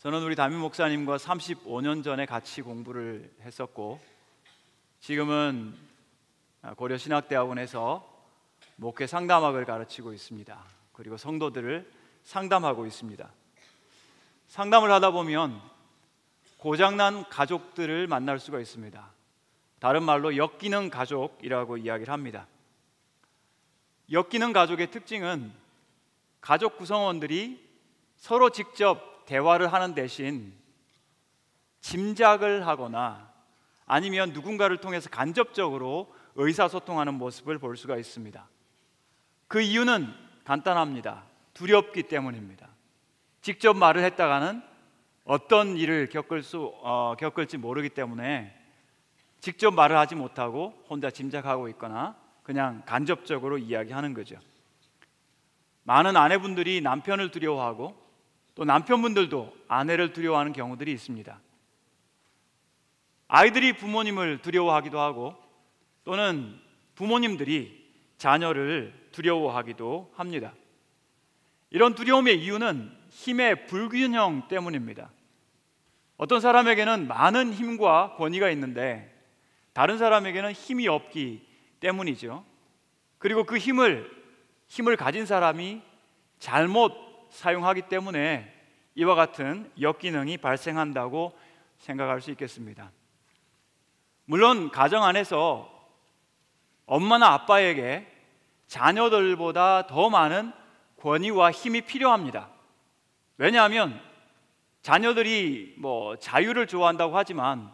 저는 우리 담임 목사님과 35년 전에 같이 공부를 했었고, 지금은 고려신학대학원에서 목회 상담학을 가르치고 있습니다. 그리고 성도들을 상담하고 있습니다. 상담을 하다 보면 고장난 가족들을 만날 수가 있습니다. 다른 말로 엮이는 가족이라고 이야기를 합니다. 엮이는 가족의 특징은 가족 구성원들이 서로 직접 대화를 하는 대신 짐작을 하거나 아니면 누군가를 통해서 간접적으로 의사소통하는 모습을 볼 수가 있습니다. 그 이유는 간단합니다. 두렵기 때문입니다. 직접 말을 했다가는 어떤 일을 겪을지 모르기 때문에 직접 말을 하지 못하고 혼자 짐작하고 있거나 그냥 간접적으로 이야기하는 거죠. 많은 아내분들이 남편을 두려워하고 또 남편분들도 아내를 두려워하는 경우들이 있습니다. 아이들이 부모님을 두려워하기도 하고 또는 부모님들이 자녀를 두려워하기도 합니다. 이런 두려움의 이유는 힘의 불균형 때문입니다. 어떤 사람에게는 많은 힘과 권위가 있는데 다른 사람에게는 힘이 없기 때문이죠. 그리고 그 힘을 가진 사람이 잘못 사용하기 때문에 이와 같은 역기능이 발생한다고 생각할 수 있겠습니다. 물론 가정 안에서 엄마나 아빠에게 자녀들보다 더 많은 권위와 힘이 필요합니다. 왜냐하면 자녀들이 자유를 좋아한다고 하지만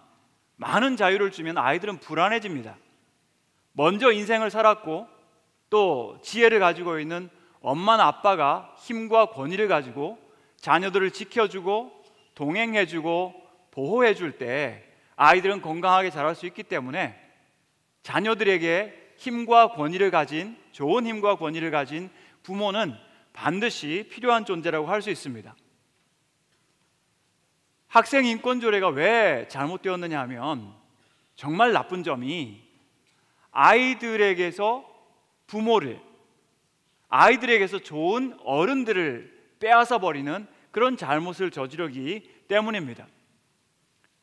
많은 자유를 주면 아이들은 불안해집니다. 먼저 인생을 살았고 또 지혜를 가지고 있는 엄마나 아빠가 힘과 권위를 가지고 자녀들을 지켜주고 동행해주고 보호해줄 때 아이들은 건강하게 자랄 수 있기 때문에 자녀들에게 힘과 권위를 가진, 좋은 힘과 권위를 가진 부모는 반드시 필요한 존재라고 할 수 있습니다. 학생 인권 조례가 왜 잘못되었느냐 하면 정말 나쁜 점이 아이들에게서 부모를, 아이들에게서 좋은 어른들을 빼앗아 버리는 그런 잘못을 저지르기 때문입니다.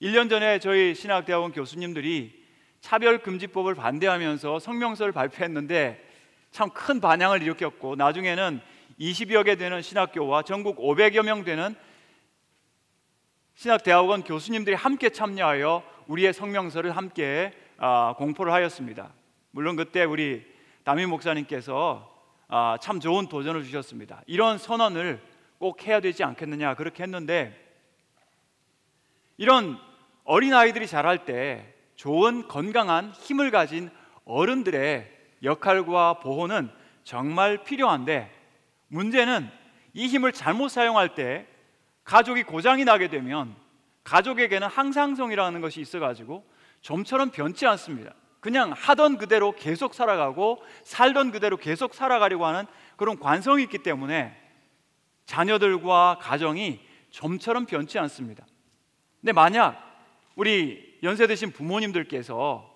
1년 전에 저희 신학대학원 교수님들이 차별금지법을 반대하면서 성명서를 발표했는데 참 큰 반향을 일으켰고 나중에는 20여 개 되는 신학교와 전국 500여 명 되는 신학대학원 교수님들이 함께 참여하여 우리의 성명서를 함께 공포를 하였습니다. 물론 그때 우리 담임 목사님께서 참 좋은 도전을 주셨습니다. 이런 선언을 꼭 해야 되지 않겠느냐 그렇게 했는데, 이런 어린아이들이 자랄 때 좋은 건강한 힘을 가진 어른들의 역할과 보호는 정말 필요한데, 문제는 이 힘을 잘못 사용할 때 가족이 고장이 나게 되면 가족에게는 항상성이라는 것이 있어가지고 좀처럼 변치 않습니다. 그냥 하던 그대로 계속 살아가고 살던 그대로 계속 살아가려고 하는 그런 관성이 있기 때문에 자녀들과 가정이 좀처럼 변치 않습니다. 근데 만약 우리 연세 드신 부모님들께서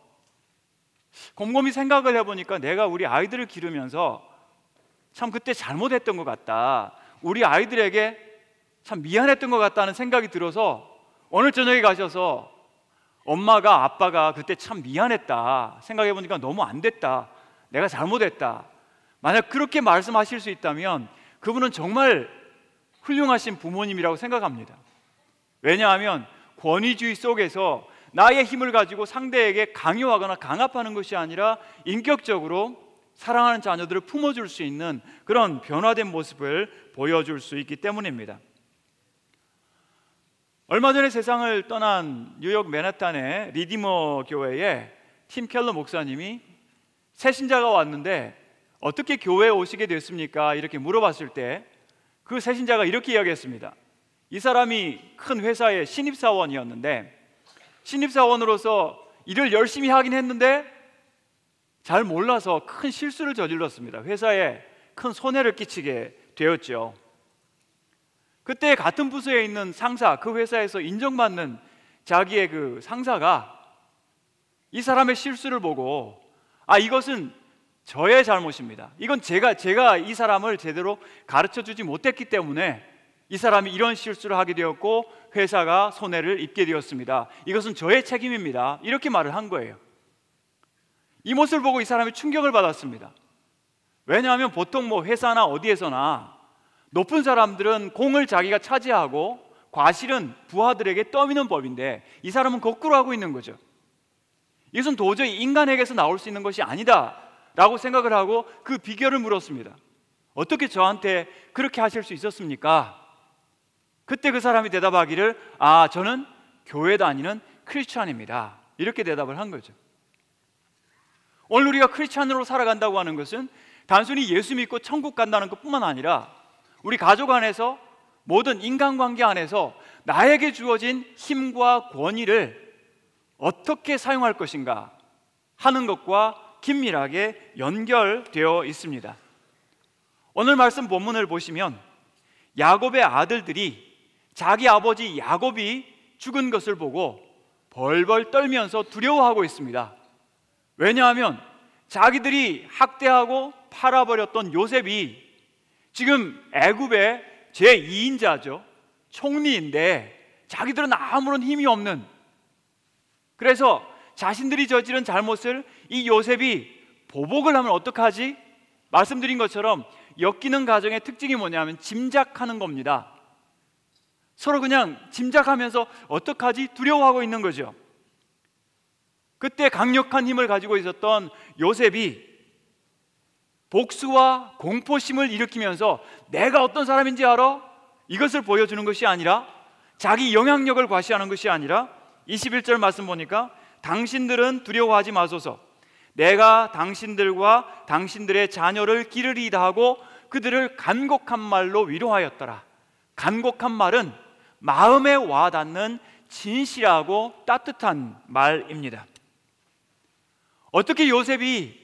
곰곰이 생각을 해보니까 내가 우리 아이들을 기르면서 참 그때 잘못했던 것 같다, 우리 아이들에게 참 미안했던 것 같다는 생각이 들어서 오늘 저녁에 가셔서 엄마가 아빠가 그때 참 미안했다, 생각해보니까 너무 안 됐다, 내가 잘못했다, 만약 그렇게 말씀하실 수 있다면 그분은 정말 훌륭하신 부모님이라고 생각합니다. 왜냐하면 권위주의 속에서 나의 힘을 가지고 상대에게 강요하거나 강압하는 것이 아니라 인격적으로 사랑하는 자녀들을 품어줄 수 있는 그런 변화된 모습을 보여줄 수 있기 때문입니다. 얼마 전에 세상을 떠난 뉴욕 맨하탄의 리디머 교회에 팀 켈러 목사님이 새 신자가 왔는데 어떻게 교회에 오시게 됐습니까? 이렇게 물어봤을 때 그 새 신자가 이렇게 이야기했습니다. 이 사람이 큰 회사의 신입사원이었는데 신입사원으로서 일을 열심히 하긴 했는데 잘 몰라서 큰 실수를 저질렀습니다. 회사에 큰 손해를 끼치게 되었죠. 그때 같은 부서에 있는 상사, 그 회사에서 인정받는 자기의 그 상사가 이 사람의 실수를 보고 이것은 저의 잘못입니다, 이건 제가 이 사람을 제대로 가르쳐 주지 못했기 때문에 이 사람이 이런 실수를 하게 되었고 회사가 손해를 입게 되었습니다. 이것은 저의 책임입니다. 이렇게 말을 한 거예요. 이 모습을 보고 이 사람이 충격을 받았습니다. 왜냐하면 보통 회사나 어디에서나 높은 사람들은 공을 자기가 차지하고 과실은 부하들에게 떠미는 법인데 이 사람은 거꾸로 하고 있는 거죠. 이것은 도저히 인간에게서 나올 수 있는 것이 아니다 라고 생각을 하고 그 비결을 물었습니다. 어떻게 저한테 그렇게 하실 수 있었습니까? 그때 그 사람이 대답하기를 저는 교회 다니는 크리스찬입니다. 이렇게 대답을 한 거죠. 오늘 우리가 크리스찬으로 살아간다고 하는 것은 단순히 예수 믿고 천국 간다는 것뿐만 아니라 우리 가족 안에서 모든 인간관계 안에서 나에게 주어진 힘과 권위를 어떻게 사용할 것인가 하는 것과 긴밀하게 연결되어 있습니다. 오늘 말씀 본문을 보시면 야곱의 아들들이 자기 아버지 야곱이 죽은 것을 보고 벌벌 떨면서 두려워하고 있습니다. 왜냐하면 자기들이 학대하고 팔아버렸던 요셉이 지금 애굽의 제2인자죠. 총리인데 자기들은 아무런 힘이 없는, 그래서 자신들이 저지른 잘못을 이 요셉이 보복을 하면 어떡하지? 말씀드린 것처럼 엮이는 가정의 특징이 뭐냐면 짐작하는 겁니다. 서로 그냥 짐작하면서 어떡하지? 두려워하고 있는 거죠. 그때 강력한 힘을 가지고 있었던 요셉이 복수와 공포심을 일으키면서 내가 어떤 사람인지 알아? 이것을 보여주는 것이 아니라, 자기 영향력을 과시하는 것이 아니라 21절 말씀 보니까 당신들은 두려워하지 마소서, 내가 당신들과 당신들의 자녀를 기르리이다 하고 그들을 간곡한 말로 위로하였더라. 간곡한 말은 마음에 와닿는 진실하고 따뜻한 말입니다. 어떻게 요셉이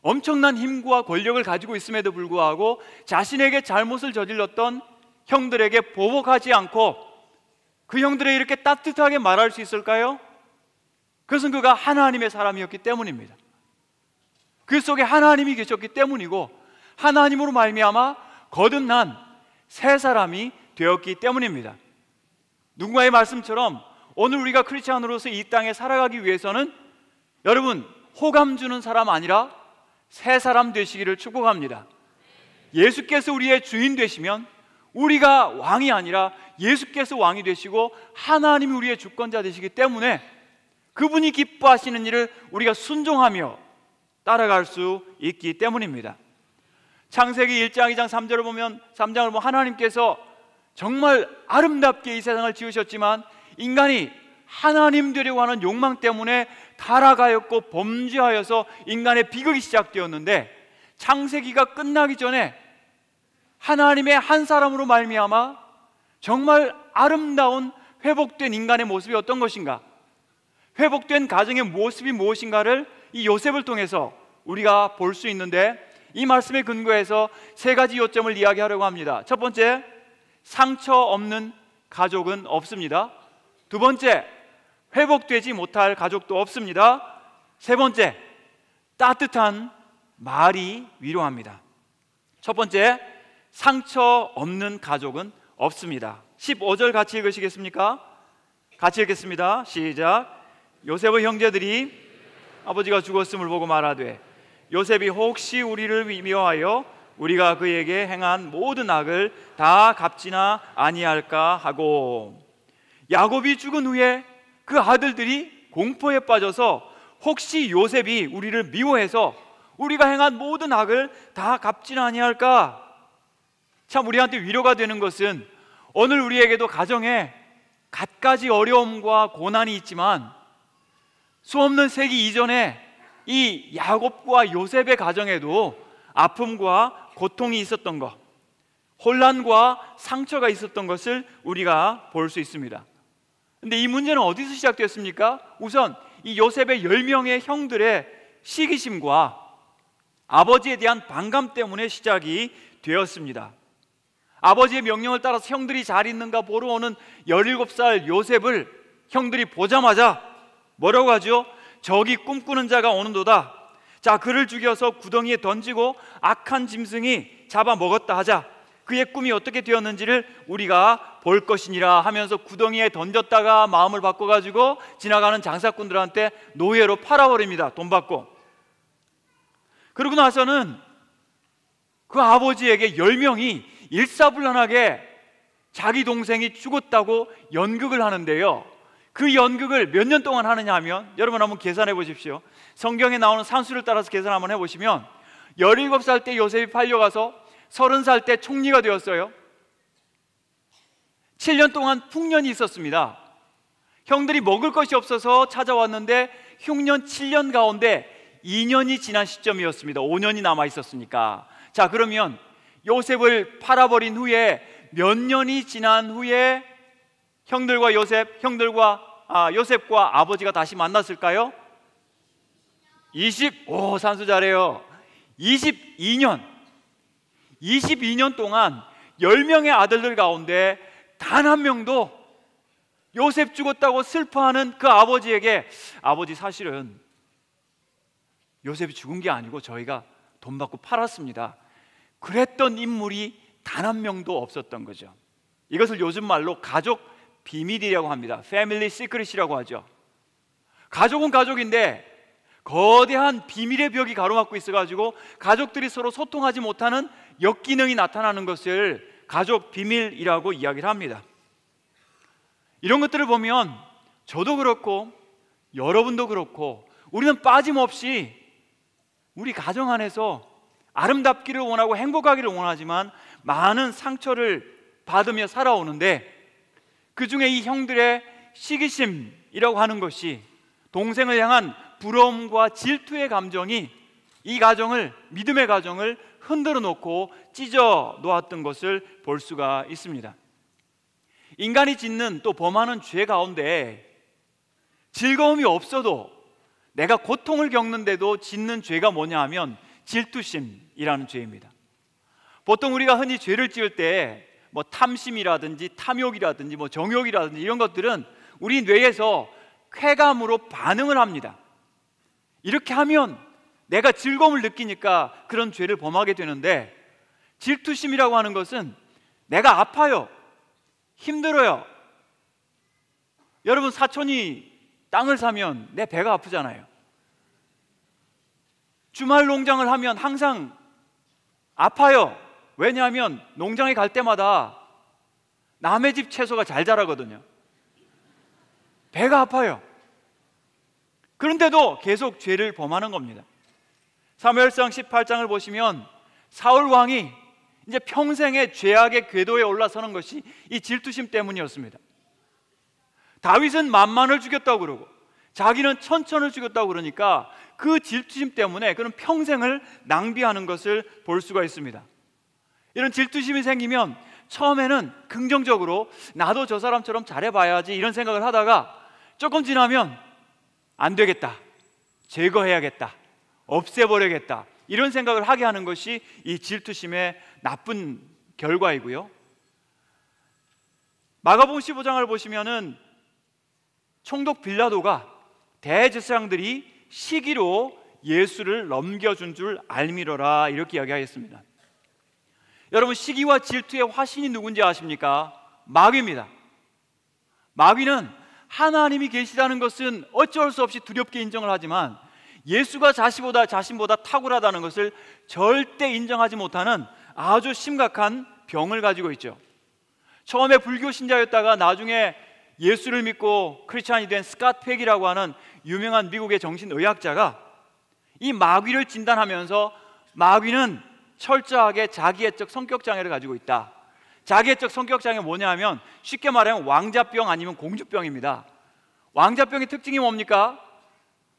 엄청난 힘과 권력을 가지고 있음에도 불구하고 자신에게 잘못을 저질렀던 형들에게 보복하지 않고 그 형들에게 이렇게 따뜻하게 말할 수 있을까요? 그것은 그가 하나님의 사람이었기 때문입니다. 그 속에 하나님이 계셨기 때문이고 하나님으로 말미암아 거듭난 새 사람이 되었기 때문입니다. 누군가의 말씀처럼 오늘 우리가 크리스찬으로서 이 땅에 살아가기 위해서는 여러분 호감 주는 사람 아니라 새 사람 되시기를 축복합니다. 예수께서 우리의 주인 되시면 우리가 왕이 아니라 예수께서 왕이 되시고 하나님이 우리의 주권자 되시기 때문에 그분이 기뻐하시는 일을 우리가 순종하며 따라갈 수 있기 때문입니다. 창세기 1장 2장 3장을 보면 하나님께서 정말 아름답게 이 세상을 지으셨지만 인간이 하나님 되려고 하는 욕망 때문에 타락하였고 범죄하여서 인간의 비극이 시작되었는데, 창세기가 끝나기 전에 하나님의 한 사람으로 말미암아 정말 아름다운 회복된 인간의 모습이 어떤 것인가, 회복된 가정의 모습이 무엇인가를 이 요셉을 통해서 우리가 볼 수 있는데, 이 말씀에 근거해서 세 가지 요점을 이야기하려고 합니다. 첫 번째, 상처 없는 가족은 없습니다. 두 번째, 회복되지 못할 가족도 없습니다. 세 번째, 따뜻한 말이 위로합니다. 첫 번째, 상처 없는 가족은 없습니다. 15절 같이 읽으시겠습니까? 같이 읽겠습니다. 시작. 요셉의 형제들이 아버지가 죽었음을 보고 말하되 요셉이 혹시 우리를 미워하여 우리가 그에게 행한 모든 악을 다 갚지나 아니할까 하고, 야곱이 죽은 후에 그 아들들이 공포에 빠져서 혹시 요셉이 우리를 미워해서 우리가 행한 모든 악을 다 갚지는 아니할까. 참 우리한테 위로가 되는 것은 오늘 우리에게도 가정에 갖가지 어려움과 고난이 있지만 수없는 세기 이전에 이 야곱과 요셉의 가정에도 아픔과 고통이 있었던 것, 혼란과 상처가 있었던 것을 우리가 볼 수 있습니다. 근데 이 문제는 어디서 시작되었습니까? 우선 이 요셉의 10명의 형들의 시기심과 아버지에 대한 반감 때문에 시작이 되었습니다. 아버지의 명령을 따라서 형들이 잘 있는가 보러 오는 17살 요셉을 형들이 보자마자 뭐라고 하죠? 저기 꿈꾸는 자가 오는도다. 자, 그를 죽여서 구덩이에 던지고 악한 짐승이 잡아먹었다 하자. 그의 꿈이 어떻게 되었는지를 우리가 볼 것이니라 하면서 구덩이에 던졌다가 마음을 바꿔가지고 지나가는 장사꾼들한테 노예로 팔아버립니다. 돈 받고. 그러고 나서는 그 아버지에게 10명이 일사불란하게 자기 동생이 죽었다고 연극을 하는데요, 그 연극을 몇 년 동안 하느냐 하면, 여러분 한번 계산해 보십시오. 성경에 나오는 산수를 따라서 계산 한번 해보시면 17살 때 요셉이 팔려가서 30살 때 총리가 되었어요. 7년 동안 풍년이 있었습니다. 형들이 먹을 것이 없어서 찾아왔는데 흉년 7년 가운데 2년이 지난 시점이었습니다. 5년이 남아 있었으니까. 자, 그러면 요셉을 팔아버린 후에 몇 년이 지난 후에 요셉과 아버지가 다시 만났을까요? 산수 잘해요. 22년 동안 10명의 아들들 가운데 단 한 명도 요셉 죽었다고 슬퍼하는 그 아버지에게, 아버지 사실은 요셉이 죽은 게 아니고 저희가 돈 받고 팔았습니다, 그랬던 인물이 단 한 명도 없었던 거죠. 이것을 요즘 말로 가족 비밀이라고 합니다. 패밀리 시크릿이라고 하죠. 가족은 가족인데 거대한 비밀의 벽이 가로막고 있어가지고 가족들이 서로 소통하지 못하는 역기능이 나타나는 것을 가족 비밀이라고 이야기를 합니다. 이런 것들을 보면 저도 그렇고 여러분도 그렇고 우리는 빠짐없이 우리 가정 안에서 아름답기를 원하고 행복하기를 원하지만 많은 상처를 받으며 살아오는데, 그 중에 이 형들의 시기심이라고 하는 것이, 동생을 향한 부러움과 질투의 감정이 이 가정을, 믿음의 가정을 흔들어 놓고 찢어 놓았던 것을 볼 수가 있습니다. 인간이 짓는 또 범하는 죄 가운데 즐거움이 없어도 내가 고통을 겪는데도 짓는 죄가 뭐냐 하면 질투심이라는 죄입니다. 보통 우리가 흔히 죄를 지을 때 뭐 탐심이라든지 탐욕이라든지 뭐 정욕이라든지 이런 것들은 우리 뇌에서 쾌감으로 반응을 합니다. 이렇게 하면 내가 즐거움을 느끼니까 그런 죄를 범하게 되는데, 질투심이라고 하는 것은 내가 아파요, 힘들어요. 여러분, 사촌이 땅을 사면 내 배가 아프잖아요. 주말 농장을 하면 항상 아파요. 왜냐하면 농장에 갈 때마다 남의 집 채소가 잘 자라거든요. 배가 아파요. 그런데도 계속 죄를 범하는 겁니다. 사무엘상 18장을 보시면 사울 왕이 이제 평생의 죄악의 궤도에 올라서는 것이 이 질투심 때문이었습니다. 다윗은 만만을 죽였다고 그러고 자기는 천천을 죽였다고 그러니까 그 질투심 때문에 그는 평생을 낭비하는 것을 볼 수가 있습니다. 이런 질투심이 생기면 처음에는 긍정적으로 나도 저 사람처럼 잘해봐야지 이런 생각을 하다가 조금 지나면 안 되겠다, 제거해야겠다, 없애버려야겠다, 이런 생각을 하게 하는 것이 이 질투심의 나쁜 결과이고요. 마가복음 15장을 보시면은 총독 빌라도가 대제사장들이 시기로 예수를 넘겨준 줄 알미러라, 이렇게 이야기하겠습니다. 여러분, 시기와 질투의 화신이 누군지 아십니까? 마귀입니다. 마귀는 하나님이 계시다는 것은 어쩔 수 없이 두렵게 인정을 하지만 예수가 자신보다 탁월하다는 것을 절대 인정하지 못하는 아주 심각한 병을 가지고 있죠. 처음에 불교 신자였다가 나중에 예수를 믿고 크리스찬이 된 스캇 팩이라고 하는 유명한 미국의 정신의학자가 이 마귀를 진단하면서 마귀는 철저하게 자기애적 성격장애를 가지고 있다. 자기애적 성격장애 뭐냐 하면 쉽게 말하면 왕자병 아니면 공주병입니다. 왕자병의 특징이 뭡니까?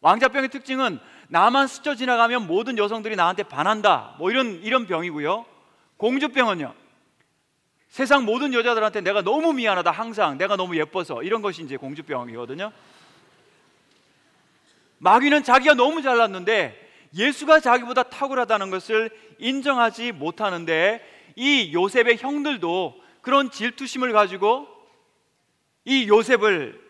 왕자병의 특징은 나만 스쳐 지나가면 모든 여성들이 나한테 반한다, 뭐 이런 병이고요. 공주병은요, 세상 모든 여자들한테 내가 너무 미안하다, 항상 내가 너무 예뻐서, 이런 것이 이제 공주병이거든요. 마귀는 자기가 너무 잘났는데 예수가 자기보다 탁월하다는 것을 인정하지 못하는데, 이 요셉의 형들도 그런 질투심을 가지고 이 요셉을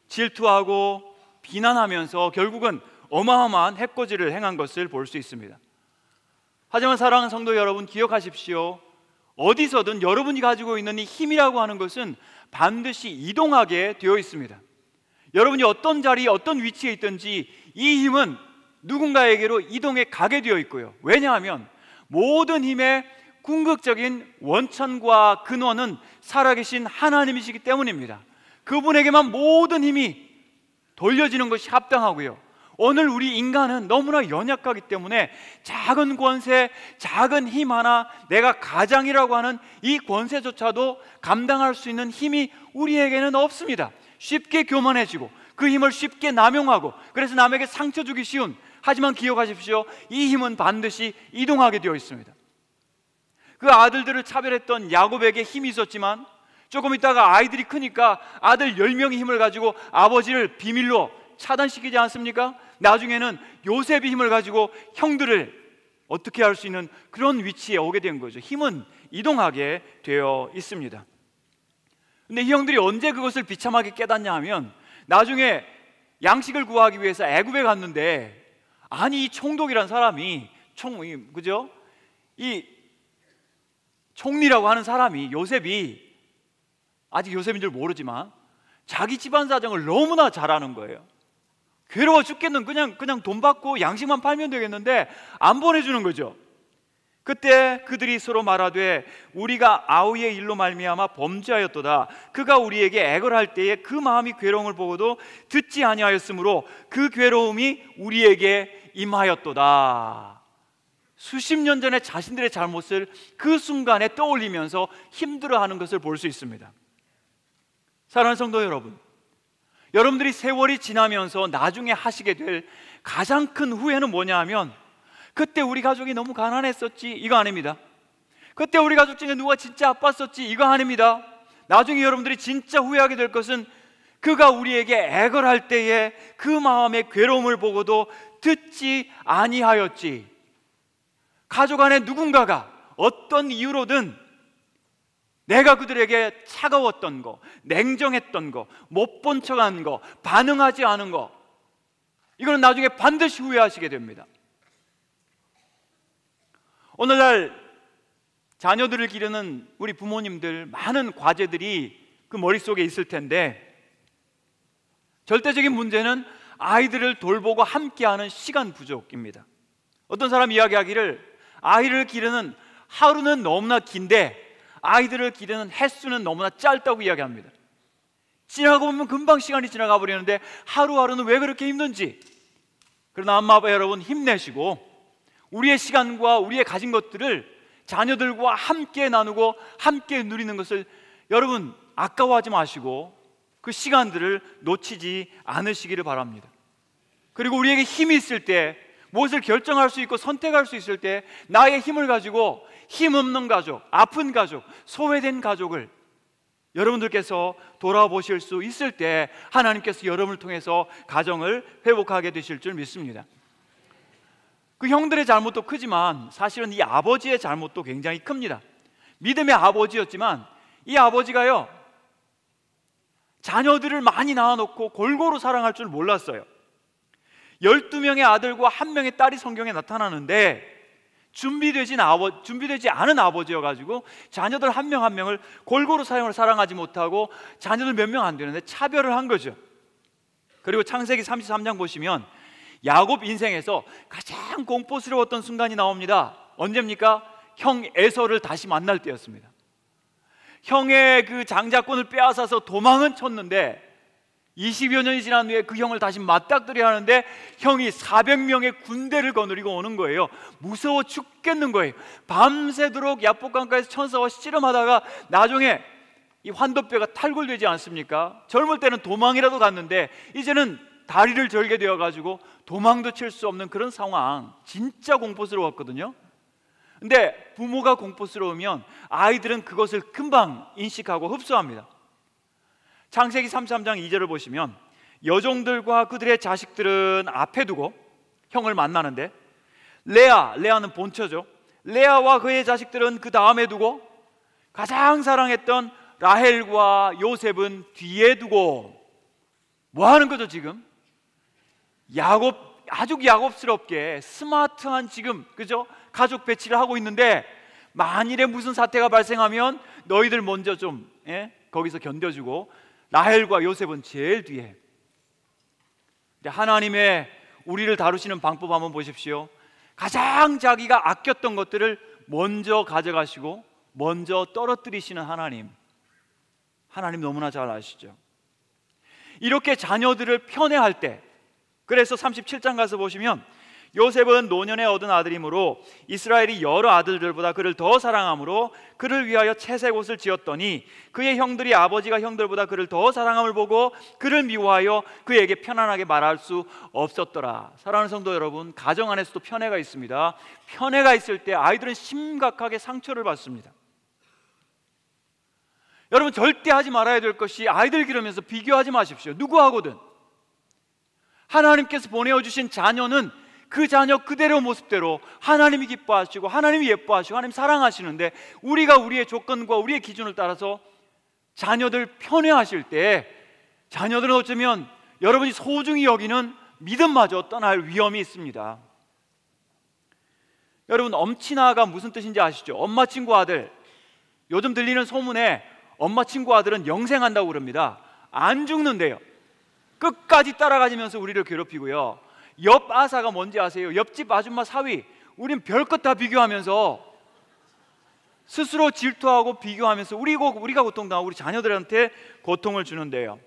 질투하고 비난하면서 결국은 어마어마한 해코지를 행한 것을 볼 수 있습니다. 하지만 사랑하는 성도 여러분, 기억하십시오. 어디서든 여러분이 가지고 있는 이 힘이라고 하는 것은 반드시 이동하게 되어 있습니다. 여러분이 어떤 자리, 어떤 위치에 있든지 이 힘은 누군가에게로 이동해 가게 되어 있고요. 왜냐하면 모든 힘의 궁극적인 원천과 근원은 살아계신 하나님이시기 때문입니다. 그분에게만 모든 힘이 돌려지는 것이 합당하고요. 오늘 우리 인간은 너무나 연약하기 때문에 작은 권세, 작은 힘 하나, 내가 가장이라고 하는 이 권세조차도 감당할 수 있는 힘이 우리에게는 없습니다. 쉽게 교만해지고 그 힘을 쉽게 남용하고, 그래서 남에게 상처 주기 쉬운, 하지만 기억하십시오, 이 힘은 반드시 이동하게 되어 있습니다. 그 아들들을 차별했던 야곱에게 힘이 있었지만 조금 있다가 아이들이 크니까 아들 10명의 힘을 가지고 아버지를 비밀로 차단시키지 않습니까? 나중에는 요셉의 힘을 가지고 형들을 어떻게 할 수 있는 그런 위치에 오게 된 거죠. 힘은 이동하게 되어 있습니다. 근데 이 형들이 언제 그것을 비참하게 깨닫냐 하면, 나중에 양식을 구하기 위해서 애굽에 갔는데, 아니 이 총독이란 사람이 그죠? 이 총리라고 하는 사람이, 요셉이, 아직 요셉인 줄 모르지만 자기 집안 사정을 너무나 잘 아는 거예요. 괴로워 죽겠는, 그냥 돈 받고 양식만 팔면 되겠는데 안 보내주는 거죠. 그때 그들이 서로 말하되 우리가 아우의 일로 말미암아 범죄하였도다. 그가 우리에게 애걸할 때에 그 마음이 괴로움을 보고도 듣지 아니하였으므로 그 괴로움이 우리에게 임하였도다. 수십 년 전에 자신들의 잘못을 그 순간에 떠올리면서 힘들어하는 것을 볼 수 있습니다. 사랑하는 성도 여러분, 여러분들이 세월이 지나면서 나중에 하시게 될 가장 큰 후회는 뭐냐 하면, 그때 우리 가족이 너무 가난했었지, 이거 아닙니다. 그때 우리 가족 중에 누가 진짜 아팠었지, 이거 아닙니다. 나중에 여러분들이 진짜 후회하게 될 것은 그가 우리에게 애걸할 때에 그 마음의 괴로움을 보고도 듣지 아니하였지. 가족 안에 누군가가 어떤 이유로든 내가 그들에게 차가웠던 거, 냉정했던 거, 못 본 척한 거, 반응하지 않은 거, 이거는 나중에 반드시 후회하시게 됩니다. 오늘날 자녀들을 기르는 우리 부모님들, 많은 과제들이 그 머릿속에 있을 텐데, 절대적인 문제는 아이들을 돌보고 함께하는 시간 부족입니다. 어떤 사람 이야기하기를, 아이를 기르는 하루는 너무나 긴데 아이들을 기르는 횟수는 너무나 짧다고 이야기합니다. 지나고 보면 금방 시간이 지나가 버리는데 하루하루는 왜 그렇게 힘든지. 그러나 엄마 아빠 여러분, 힘내시고 우리의 시간과 우리의 가진 것들을 자녀들과 함께 나누고 함께 누리는 것을 여러분 아까워하지 마시고 그 시간들을 놓치지 않으시기를 바랍니다. 그리고 우리에게 힘이 있을 때, 무엇을 결정할 수 있고 선택할 수 있을 때, 나의 힘을 가지고 힘없는 가족, 아픈 가족, 소외된 가족을 여러분들께서 돌아보실 수 있을 때 하나님께서 여러분을 통해서 가정을 회복하게 되실 줄 믿습니다. 그 형들의 잘못도 크지만 사실은 이 아버지의 잘못도 굉장히 큽니다. 믿음의 아버지였지만 이 아버지가요, 자녀들을 많이 낳아놓고 골고루 사랑할 줄 몰랐어요. 12명의 아들과 1명의 딸이 성경에 나타나는데 준비되지 않은 아버지여가지고 자녀들 한 명 한 명을 골고루 사랑하지 못하고 자녀들 몇 명 안 되는데 차별을 한 거죠. 그리고 창세기 33장 보시면 야곱 인생에서 가장 공포스러웠던 순간이 나옵니다. 언제입니까? 형 에서를 다시 만날 때였습니다. 형의 그 장자권을 빼앗아서 도망은 쳤는데 20여 년이 지난 후에 그 형을 다시 맞닥뜨려야 하는데 형이 400명의 군대를 거느리고 오는 거예요. 무서워 죽겠는 거예요. 밤새도록 야복강가에서 천사와 씨름하다가 나중에 이 환도뼈가 탈골되지 않습니까? 젊을 때는 도망이라도 갔는데 이제는 다리를 절게 되어가지고 도망도 칠 수 없는 그런 상황, 진짜 공포스러웠거든요. 근데 부모가 공포스러우면 아이들은 그것을 금방 인식하고 흡수합니다. 창세기 33장 2절을 보시면 여종들과 그들의 자식들은 앞에 두고 형을 만나는데, 레아는 본처죠. 레아와 그의 자식들은 그 다음에 두고 가장 사랑했던 라헬과 요셉은 뒤에 두고, 뭐 하는 거죠 지금? 아주 야곱스럽게 스마트한 지금, 그죠? 가족 배치를 하고 있는데 만일에 무슨 사태가 발생하면 너희들 먼저 좀 거기서 견뎌주고, 라헬과 요셉은 제일 뒤에. 하나님의 우리를 다루시는 방법 한번 보십시오. 가장 자기가 아꼈던 것들을 먼저 가져가시고 먼저 떨어뜨리시는 하나님. 하나님 너무나 잘 아시죠? 이렇게 자녀들을 편애할 때, 그래서 37장 가서 보시면 요셉은 노년에 얻은 아들이므로 이스라엘이 여러 아들들보다 그를 더 사랑함으로 그를 위하여 채색 옷을 지었더니 그의 형들이 아버지가 형들보다 그를 더 사랑함을 보고 그를 미워하여 그에게 편안하게 말할 수 없었더라. 사랑하는 성도 여러분, 가정 안에서도 편애가 있습니다. 편애가 있을 때 아이들은 심각하게 상처를 받습니다. 여러분, 절대 하지 말아야 될 것이, 아이들 기르면서 비교하지 마십시오. 누구하고든. 하나님께서 보내어주신 자녀는 그 자녀 그대로 모습대로 하나님이 기뻐하시고 하나님이 예뻐하시고 하나님 사랑하시는데, 우리가 우리의 조건과 우리의 기준을 따라서 자녀들 편애하실 때 자녀들은 어쩌면 여러분이 소중히 여기는 믿음마저 떠날 위험이 있습니다. 여러분, 엄친아가 무슨 뜻인지 아시죠? 엄마 친구 아들. 요즘 들리는 소문에 엄마 친구 아들은 영생한다고 그럽니다. 안 죽는데요. 끝까지 따라가면서 우리를 괴롭히고요. 옆 아사가 뭔지 아세요? 옆집 아줌마 사위. 우린 별것 다 비교하면서 스스로 질투하고 비교하면서 우리가 고통당하고 우리 자녀들한테 고통을 주는데요.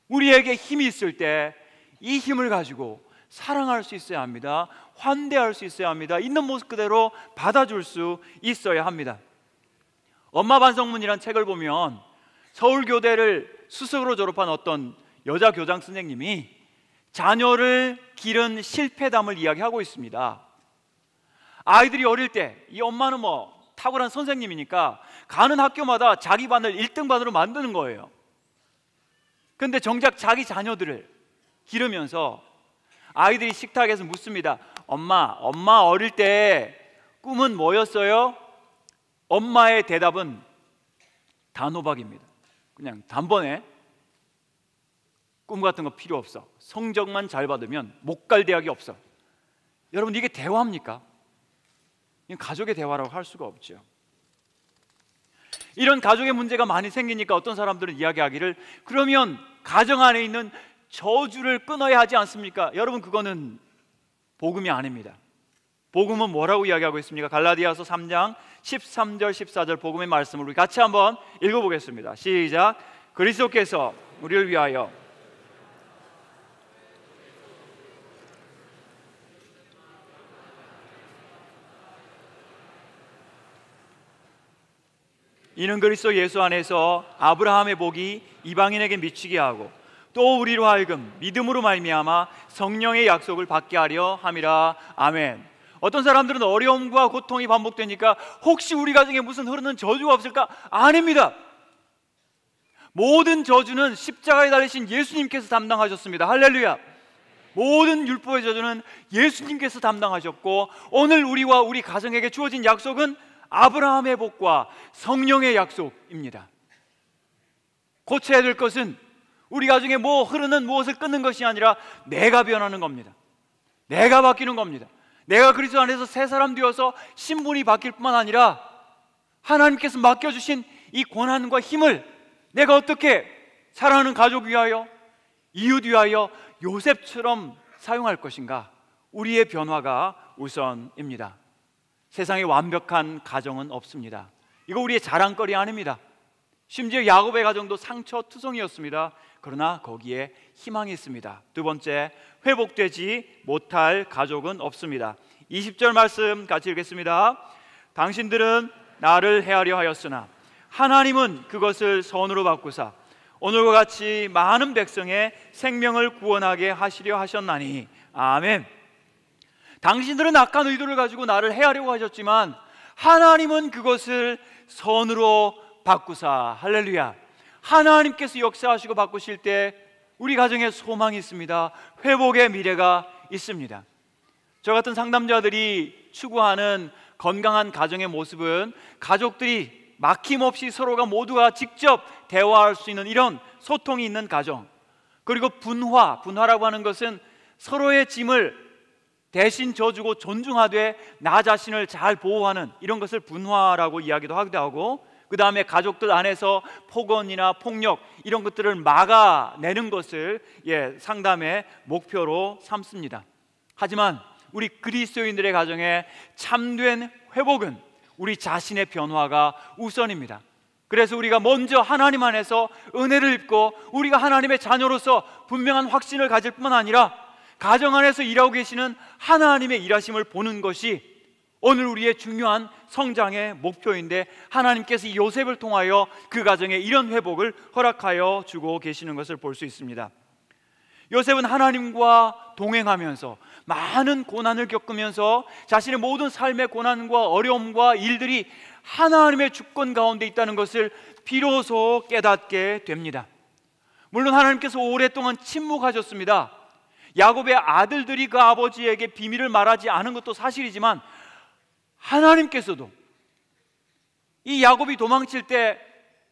우리에게 힘이 있을 때 이 힘을 가지고 사랑할 수 있어야 합니다. 환대할 수 있어야 합니다. 있는 모습 그대로 받아줄 수 있어야 합니다. 엄마 반성문이란 책을 보면 서울교대를 수석으로 졸업한 어떤 여자 교장 선생님이 자녀를 기른 실패담을 이야기하고 있습니다. 아이들이 어릴 때 이 엄마는 탁월한 선생님이니까 가는 학교마다 자기 반을 1등 반으로 만드는 거예요. 근데 정작 자기 자녀들을 기르면서 아이들이 식탁에서 묻습니다. 엄마 어릴 때 꿈은 뭐였어요? 엄마의 대답은 단호박입니다. 그냥 단번에 꿈 같은 거 필요 없어. 성적만 잘 받으면 못 갈 대학이 없어. 여러분, 이게 대화입니까? 이건 가족의 대화라고 할 수가 없죠. 이런 가족의 문제가 많이 생기니까 어떤 사람들은 이야기하기를, 그러면 가정 안에 있는 저주를 끊어야 하지 않습니까? 여러분, 그거는 복음이 아닙니다. 복음은 뭐라고 이야기하고 있습니까? 갈라디아서 3장 13절 14절 복음의 말씀을 우리 같이 한번 읽어보겠습니다. 시작. 그리스도께서 우리를 위하여 이는 그리스도 예수 안에서 아브라함의 복이 이방인에게 미치게 하고 또 우리로 하여금 믿음으로 말미암아 성령의 약속을 받게 하려 함이라. 아멘. 어떤 사람들은 어려움과 고통이 반복되니까 혹시 우리 가정에 무슨 흐르는 저주가 없을까? 아닙니다. 모든 저주는 십자가에 달리신 예수님께서 담당하셨습니다. 할렐루야. 모든 율법의 저주는 예수님께서 담당하셨고, 오늘 우리와 우리 가정에게 주어진 약속은 아브라함의 복과 성령의 약속입니다. 고쳐야 될 것은 우리 가정에 흐르는 무엇을 끊는 것이 아니라 내가 변하는 겁니다. 내가 바뀌는 겁니다. 내가 그리스도 안에서 새 사람 되어서 신분이 바뀔 뿐만 아니라 하나님께서 맡겨주신 이 권한과 힘을 내가 어떻게 사랑하는 가족 위하여, 이웃 위하여 요셉처럼 사용할 것인가? 우리의 변화가 우선입니다. 세상에 완벽한 가정은 없습니다. 이거 우리의 자랑거리 아닙니다. 심지어 야곱의 가정도 상처투성이었습니다. 그러나 거기에 희망이 있습니다. 두 번째, 회복되지 못할 가족은 없습니다. 20절 말씀 같이 읽겠습니다. 당신들은 나를 해하려 하였으나 하나님은 그것을 선으로 바꾸사 오늘과 같이 많은 백성의 생명을 구원하게 하시려 하셨나니. 아멘. 당신들은 악한 의도를 가지고 나를 해하려고 하셨지만 하나님은 그것을 선으로 바꾸사. 할렐루야. 하나님께서 역사하시고 바꾸실 때 우리 가정에 소망이 있습니다. 회복의 미래가 있습니다. 저 같은 상담자들이 추구하는 건강한 가정의 모습은 가족들이 막힘없이 서로가 모두가 직접 대화할 수 있는 이런 소통이 있는 가정, 그리고 분화라고 하는 것은 서로의 짐을 대신 져주고 존중하되 나 자신을 잘 보호하는 이런 것을 분화라고 이야기도 하기도 하고, 그 다음에 가족들 안에서 폭언이나 폭력 이런 것들을 막아내는 것을 상담의 목표로 삼습니다. 하지만 우리 그리스도인들의 가정의 참된 회복은 우리 자신의 변화가 우선입니다. 그래서 우리가 먼저 하나님 안에서 은혜를 입고 우리가 하나님의 자녀로서 분명한 확신을 가질 뿐만 아니라 가정 안에서 일하고 계시는 하나님의 일하심을 보는 것이 오늘 우리의 중요한 성장의 목표인데, 하나님께서 요셉을 통하여 그 가정에 이런 회복을 허락하여 주고 계시는 것을 볼 수 있습니다. 요셉은 하나님과 동행하면서 많은 고난을 겪으면서 자신의 모든 삶의 고난과 어려움과 일들이 하나님의 주권 가운데 있다는 것을 비로소 깨닫게 됩니다. 물론 하나님께서 오랫동안 침묵하셨습니다. 야곱의 아들들이 그 아버지에게 비밀을 말하지 않은 것도 사실이지만, 하나님께서도 이 야곱이 도망칠 때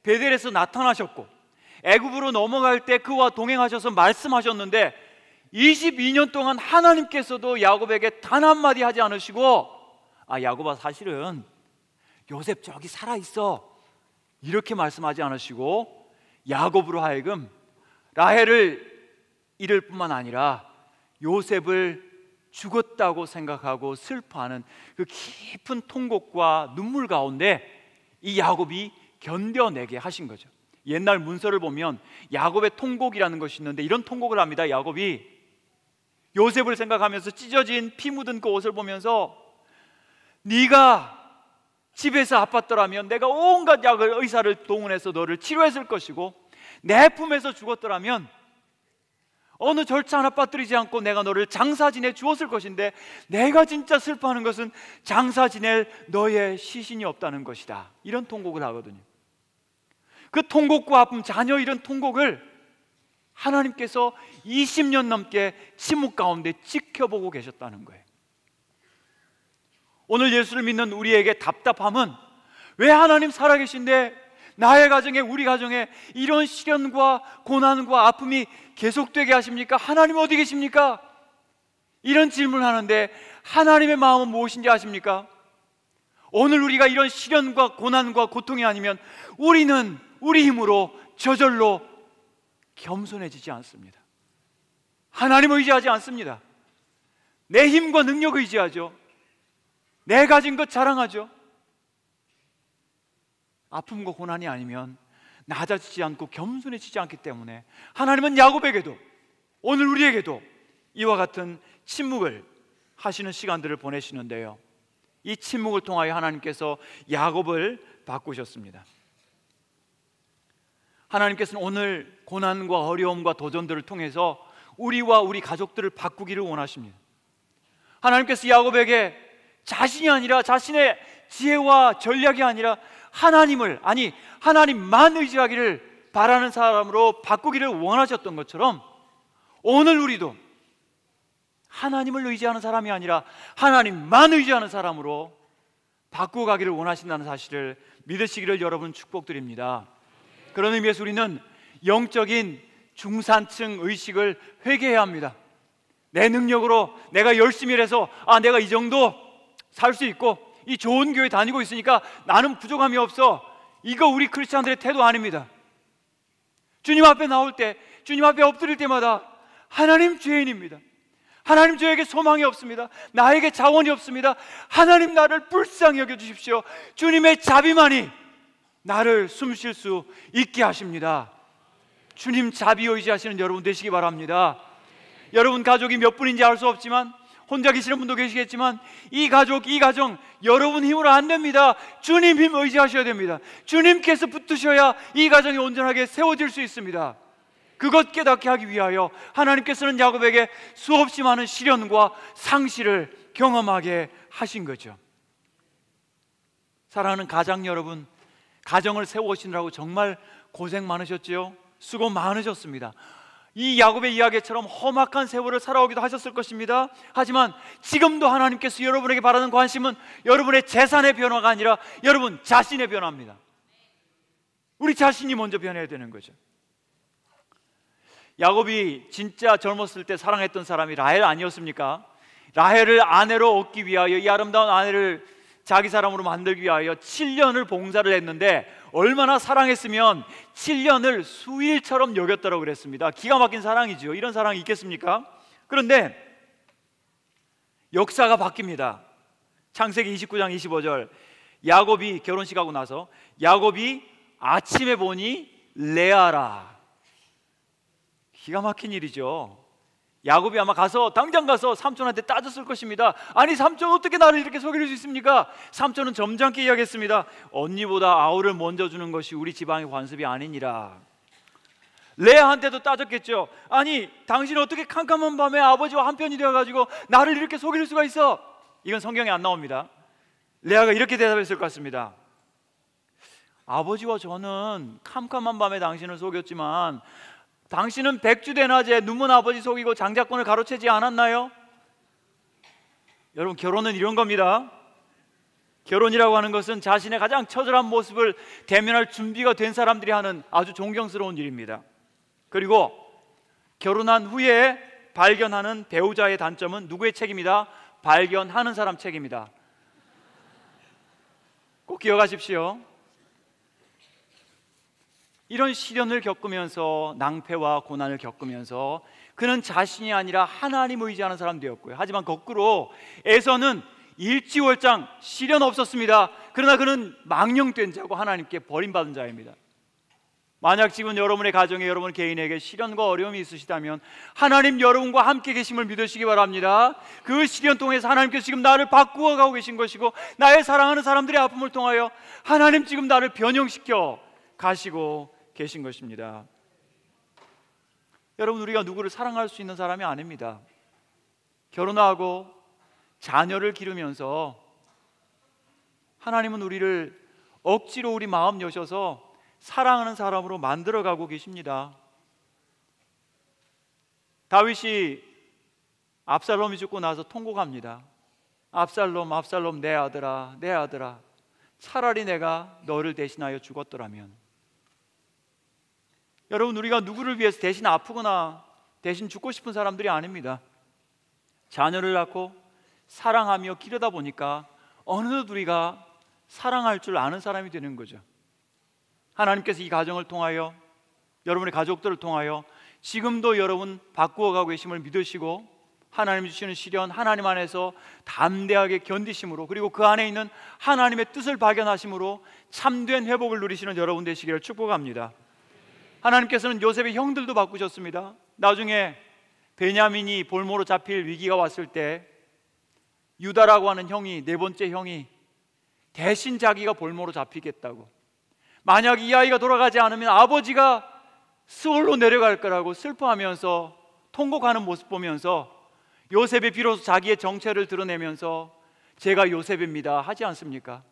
베델에서 나타나셨고 애굽으로 넘어갈 때 그와 동행하셔서 말씀하셨는데, 22년 동안 하나님께서도 야곱에게 단 한마디 하지 않으시고, 야곱아, 사실은 요셉 저기 살아있어, 이렇게 말씀하지 않으시고 야곱으로 하여금 라헬을 잃을 뿐만 아니라 요셉을 죽었다고 생각하고 슬퍼하는 그 깊은 통곡과 눈물 가운데 이 야곱이 견뎌내게 하신 거죠. 옛날 문서를 보면 야곱의 통곡이라는 것이 있는데, 이런 통곡을 합니다. 야곱이 요셉을 생각하면서 찢어진 피 묻은 그 옷을 보면서, 네가 집에서 아팠더라면 내가 온갖 약을 의사를 동원해서 너를 치료했을 것이고, 내 품에서 죽었더라면 어느 절차 하나 빠뜨리지 않고 내가 너를 장사 지내 주었을 것인데, 내가 진짜 슬퍼하는 것은 장사 지낼 너의 시신이 없다는 것이다. 이런 통곡을 하거든요. 그 통곡과 아픔, 자녀 이런 통곡을 하나님께서 20년 넘게 침묵 가운데 지켜보고 계셨다는 거예요. 오늘 예수를 믿는 우리에게 답답함은, 왜 하나님 살아계신데 나의 가정에, 우리 가정에 이런 시련과 고난과 아픔이 계속되게 하십니까? 하나님 어디 계십니까? 이런 질문을 하는데, 하나님의 마음은 무엇인지 아십니까? 오늘 우리가 이런 시련과 고난과 고통이 아니면 우리는 우리 힘으로 저절로 겸손해지지 않습니다. 하나님을 의지하지 않습니다. 내 힘과 능력을 의지하죠. 내 가진 것 자랑하죠. 아픔과 고난이 아니면 낮아지지 않고 겸손해지지 않기 때문에 하나님은 야곱에게도, 오늘 우리에게도 이와 같은 침묵을 하시는 시간들을 보내시는데요, 이 침묵을 통하여 하나님께서 야곱을 바꾸셨습니다. 하나님께서는 오늘 고난과 어려움과 도전들을 통해서 우리와 우리 가족들을 바꾸기를 원하십니다. 하나님께서 야곱에게 자신이 아니라, 자신의 지혜와 전략이 아니라 하나님을, 하나님만 의지하기를 바라는 사람으로 바꾸기를 원하셨던 것처럼, 오늘 우리도 하나님을 의지하는 사람이 아니라 하나님만 의지하는 사람으로 바꾸어 가기를 원하신다는 사실을 믿으시기를 여러분 축복드립니다. 그런 의미에서 우리는 영적인 중산층 의식을 회개해야 합니다. 내 능력으로 내가 열심히 일해서 내가 이 정도 살 수 있고 이 좋은 교회 다니고 있으니까 나는 부족함이 없어, 이거 우리 크리스찬들의 태도 아닙니다. 주님 앞에 나올 때, 주님 앞에 엎드릴 때마다 하나님 죄인입니다. 하나님 저에게 소망이 없습니다. 나에게 자원이 없습니다. 하나님 나를 불쌍히 여겨주십시오. 주님의 자비만이 나를 숨쉴 수 있게 하십니다. 주님 자비 의지하시는 여러분 되시기 바랍니다. 여러분 가족이 몇 분인지 알 수 없지만, 혼자 계시는 분도 계시겠지만, 이 가족, 이 가정 여러분 힘으로 안 됩니다. 주님 힘 의지하셔야 됩니다. 주님께서 붙으셔야 이 가정이 온전하게 세워질 수 있습니다. 그것 깨닫게 하기 위하여 하나님께서는 야곱에게 수없이 많은 시련과 상실을 경험하게 하신 거죠. 사랑하는 가장 여러분, 가정을 세우시느라고 정말 고생 많으셨지요? 수고 많으셨습니다. 이 야곱의 이야기처럼 험악한 세월을 살아오기도 하셨을 것입니다. 하지만 지금도 하나님께서 여러분에게 바라는 관심은 여러분의 재산의 변화가 아니라 여러분 자신의 변화입니다. 우리 자신이 먼저 변해야 되는 거죠. 야곱이 진짜 젊었을 때 사랑했던 사람이 라헬 아니었습니까? 라헬을 아내로 얻기 위하여, 이 아름다운 아내를 자기 사람으로 만들기 위하여 7년을 봉사를 했는데, 얼마나 사랑했으면 7년을 수일처럼 여겼다고 그랬습니다. 기가 막힌 사랑이죠. 이런 사랑이 있겠습니까? 그런데 역사가 바뀝니다. 창세기 29장 25절, 야곱이 결혼식하고 나서 야곱이 아침에 보니 레아라. 기가 막힌 일이죠. 야곱이 아마 당장 가서 삼촌한테 따졌을 것입니다. 아니, 삼촌 어떻게 나를 이렇게 속일 수 있습니까? 삼촌은 점잖게 이야기했습니다. 언니보다 아우를 먼저 주는 것이 우리 지방의 관습이 아니니라. 레아한테도 따졌겠죠. 아니, 당신은 어떻게 캄캄한 밤에 아버지와 한편이 되어가지고 나를 이렇게 속일 수가 있어? 이건 성경에 안 나옵니다. 레아가 이렇게 대답했을 것 같습니다. 아버지와 저는 캄캄한 밤에 당신을 속였지만 당신은 백주대낮에 눈먼 아버지 속이고 장자권을 가로채지 않았나요? 여러분, 결혼은 이런 겁니다. 결혼이라고 하는 것은 자신의 가장 처절한 모습을 대면할 준비가 된 사람들이 하는 아주 존경스러운 일입니다. 그리고 결혼한 후에 발견하는 배우자의 단점은 누구의 책임이다? 발견하는 사람 책임이다. 꼭 기억하십시오. 이런 시련을 겪으면서, 낭패와 고난을 겪으면서 그는 자신이 아니라 하나님을 의지하는 사람 되었고요. 하지만 거꾸로 에서는 일지월장 시련 없었습니다. 그러나 그는 망령된 자고 하나님께 버림받은 자입니다. 만약 지금 여러분의 가정에, 여러분 개인에게 시련과 어려움이 있으시다면 하나님 여러분과 함께 계심을 믿으시기 바랍니다. 그 시련 통해서 하나님께서 지금 나를 바꾸어 가고 계신 것이고, 나의 사랑하는 사람들의 아픔을 통하여 하나님 지금 나를 변형시켜 가시고 계신 것입니다. 여러분, 우리가 누구를 사랑할 수 있는 사람이 아닙니다. 결혼하고 자녀를 기르면서 하나님은 우리를 억지로 우리 마음 여셔서 사랑하는 사람으로 만들어가고 계십니다. 다윗이 압살롬이 죽고 나서 통곡합니다. 압살롬, 압살롬, 내 아들아, 내 아들아, 차라리 내가 너를 대신하여 죽었더라면. 여러분, 우리가 누구를 위해서 대신 아프거나 대신 죽고 싶은 사람들이 아닙니다. 자녀를 낳고 사랑하며 기르다 보니까 어느덧 우리가 사랑할 줄 아는 사람이 되는 거죠. 하나님께서 이 가정을 통하여, 여러분의 가족들을 통하여 지금도 여러분 바꾸어가고 계심을 믿으시고, 하나님 주시는 시련 하나님 안에서 담대하게 견디심으로, 그리고 그 안에 있는 하나님의 뜻을 발견하심으로 참된 회복을 누리시는 여러분 되시기를 축복합니다. 하나님께서는 요셉의 형들도 바꾸셨습니다. 나중에 베냐민이 볼모로 잡힐 위기가 왔을 때 유다라고 하는 형이, 네 번째 형이 대신 자기가 볼모로 잡히겠다고, 만약 이 아이가 돌아가지 않으면 아버지가 스올로 내려갈 거라고 슬퍼하면서 통곡하는 모습 보면서 요셉이 비로소 자기의 정체를 드러내면서 제가 요셉입니다 하지 않습니까?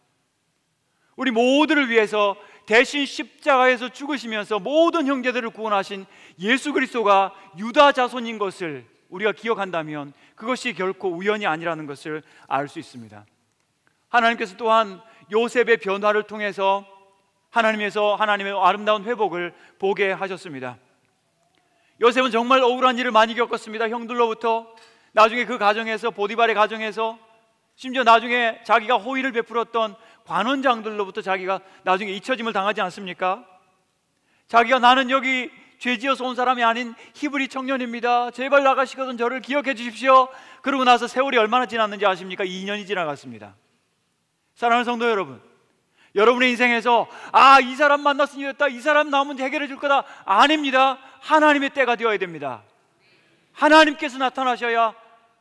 우리 모두를 위해서 대신 십자가에서 죽으시면서 모든 형제들을 구원하신 예수 그리스도가 유다 자손인 것을 우리가 기억한다면 그것이 결코 우연이 아니라는 것을 알 수 있습니다. 하나님께서 또한 요셉의 변화를 통해서 하나님의 아름다운 회복을 보게 하셨습니다. 요셉은 정말 억울한 일을 많이 겪었습니다. 형들로부터, 나중에 그 가정에서, 보디발의 가정에서, 심지어 나중에 자기가 호의를 베풀었던 관원장들로부터 자기가 나중에 잊혀짐을 당하지 않습니까? 자기가 나는 여기 죄지어서 온 사람이 아닌 히브리 청년입니다, 제발 나가시거든 저를 기억해 주십시오. 그러고 나서 세월이 얼마나 지났는지 아십니까? 2년이 지나갔습니다. 사랑하는 성도 여러분, 여러분의 인생에서 이 사람 만났으니 됐다, 이 사람 나오면 해결해 줄 거다, 아닙니다. 하나님의 때가 되어야 됩니다. 하나님께서 나타나셔야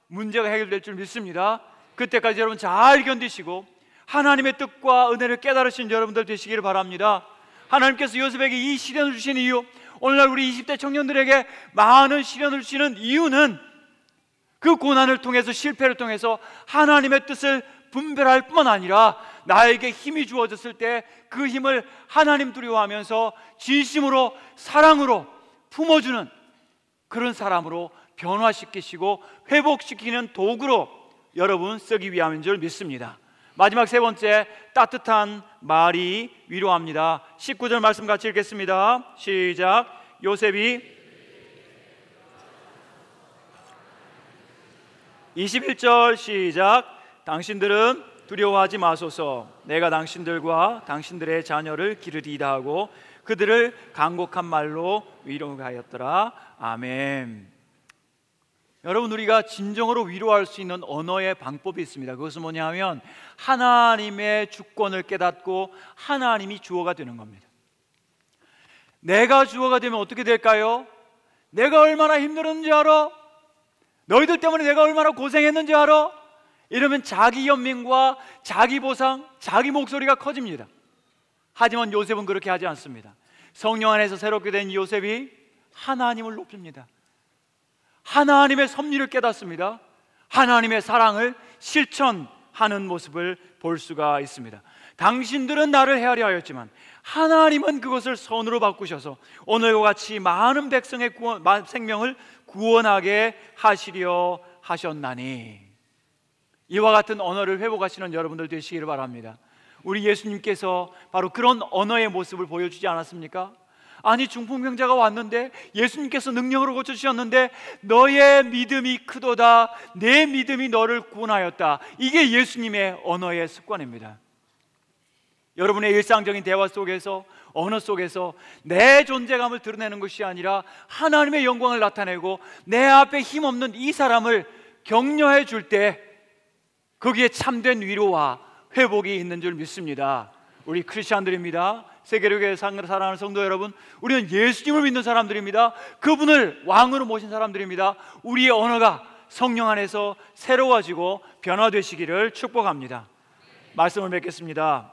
문제가 해결될 줄 믿습니다. 그때까지 여러분 잘 견디시고 하나님의 뜻과 은혜를 깨달으신 여러분들 되시기를 바랍니다. 하나님께서 요셉에게 이 시련을 주신 이유, 오늘날 우리 20대 청년들에게 많은 시련을 주시는 이유는 그 고난을 통해서, 실패를 통해서 하나님의 뜻을 분별할 뿐만 아니라 나에게 힘이 주어졌을 때 그 힘을 하나님 두려워하면서 진심으로 사랑으로 품어주는 그런 사람으로 변화시키시고 회복시키는 도구로 여러분 쓰기 위함인 줄 믿습니다. 마지막 세 번째, 따뜻한 말이 위로합니다. 19절 말씀 같이 읽겠습니다. 시작. 요셉이 21절 시작. 당신들은 두려워하지 마소서. 내가 당신들과 당신들의 자녀를 기르리이다 하고 그들을 간곡한 말로 위로하였더라. 아멘. 여러분, 우리가 진정으로 위로할 수 있는 언어의 방법이 있습니다. 그것은 뭐냐 하면 하나님의 주권을 깨닫고 하나님이 주어가 되는 겁니다. 내가 주어가 되면 어떻게 될까요? 내가 얼마나 힘들었는지 알아? 너희들 때문에 내가 얼마나 고생했는지 알아? 이러면 자기 연민과 자기 보상, 자기 목소리가 커집니다. 하지만 요셉은 그렇게 하지 않습니다. 성령 안에서 새롭게 된 요셉이 하나님을 높입니다. 하나님의 섭리를 깨닫습니다. 하나님의 사랑을 실천하는 모습을 볼 수가 있습니다. 당신들은 나를 헤아려 하였지만 하나님은 그것을 선으로 바꾸셔서 오늘과 같이 많은 백성의 생명을 구원하게 하시려 하셨나니. 이와 같은 언어를 회복하시는 여러분들 되시기를 바랍니다. 우리 예수님께서 바로 그런 언어의 모습을 보여주지 않았습니까? 아니, 중풍병자가 왔는데 예수님께서 능력으로 고쳐주셨는데 너의 믿음이 크도다, 내 믿음이 너를 구원하였다. 이게 예수님의 언어의 습관입니다. 여러분의 일상적인 대화 속에서, 언어 속에서 내 존재감을 드러내는 것이 아니라 하나님의 영광을 나타내고 내 앞에 힘없는 이 사람을 격려해 줄 때 거기에 참된 위로와 회복이 있는 줄 믿습니다. 우리 크리스찬들입니다. 세계로교회 사랑하는 성도 여러분, 우리는 예수님을 믿는 사람들입니다. 그분을 왕으로 모신 사람들입니다. 우리의 언어가 성령 안에서 새로워지고 변화되시기를 축복합니다. 말씀을 맺겠습니다.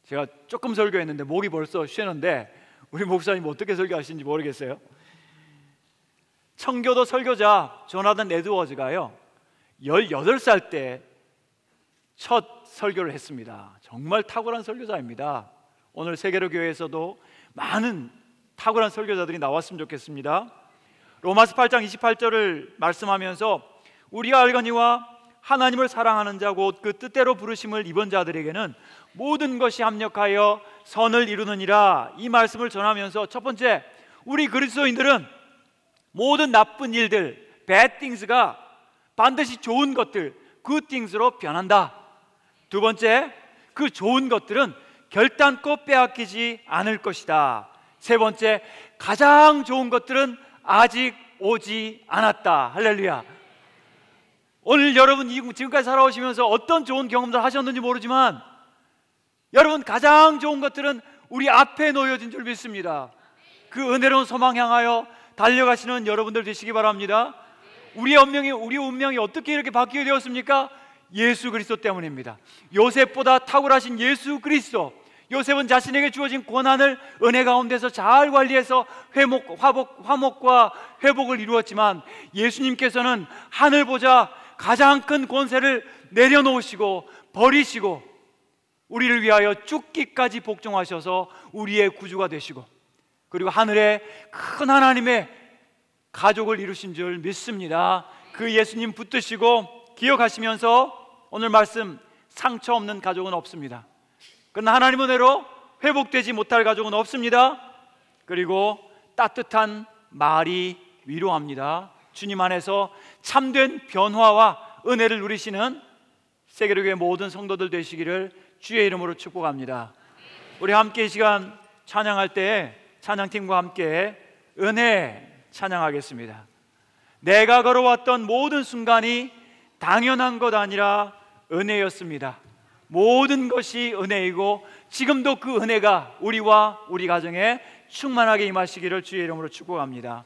제가 조금 설교했는데 목이 벌써 쉬는데 우리 목사님 어떻게 설교하시는지 모르겠어요. 청교도 설교자 조나단 에드워즈가요 18살 때 첫 설교를 했습니다. 정말 탁월한 설교자입니다. 오늘 세계로 교회에서도 많은 탁월한 설교자들이 나왔으면 좋겠습니다. 로마서 8장 28절을 말씀하면서 우리가 알거니와 하나님을 사랑하는 자 곧 그 뜻대로 부르심을 입은 자들에게는 모든 것이 합력하여 선을 이루느니라, 이 말씀을 전하면서 첫 번째, 우리 그리스도인들은 모든 나쁜 일들, bad things가 반드시 좋은 것들, good things로 변한다. 두 번째, 그 좋은 것들은 결단코 빼앗기지 않을 것이다. 세 번째, 가장 좋은 것들은 아직 오지 않았다. 할렐루야. 오늘 여러분 지금까지 살아오시면서 어떤 좋은 경험들 하셨는지 모르지만 여러분, 가장 좋은 것들은 우리 앞에 놓여진 줄 믿습니다. 그 은혜로운 소망 향하여 달려가시는 여러분들 되시기 바랍니다. 우리의 운명이 어떻게 이렇게 바뀌게 되었습니까? 예수 그리스도 때문입니다. 요셉보다 탁월하신 예수 그리스도. 요셉은 자신에게 주어진 고난을 은혜 가운데서 잘 관리해서 화목과 회복을 이루었지만 예수님께서는 하늘 보자 가장 큰 권세를 내려놓으시고 버리시고 우리를 위하여 죽기까지 복종하셔서 우리의 구주가 되시고 그리고 하늘에 큰 하나님의 가족을 이루신 줄 믿습니다. 그 예수님 붙드시고 기억하시면서 오늘 말씀, 상처 없는 가족은 없습니다. 그러나 하나님 은혜로 회복되지 못할 가족은 없습니다. 그리고 따뜻한 말이 위로합니다. 주님 안에서 참된 변화와 은혜를 누리시는 세계로교회 모든 성도들 되시기를 주의 이름으로 축복합니다. 우리 함께 이 시간 찬양할 때 찬양팀과 함께 은혜 찬양하겠습니다. 내가 걸어왔던 모든 순간이 당연한 것 아니라 은혜였습니다. 모든 것이 은혜이고 지금도 그 은혜가 우리와 우리 가정에 충만하게 임하시기를 주의 이름으로 축복합니다.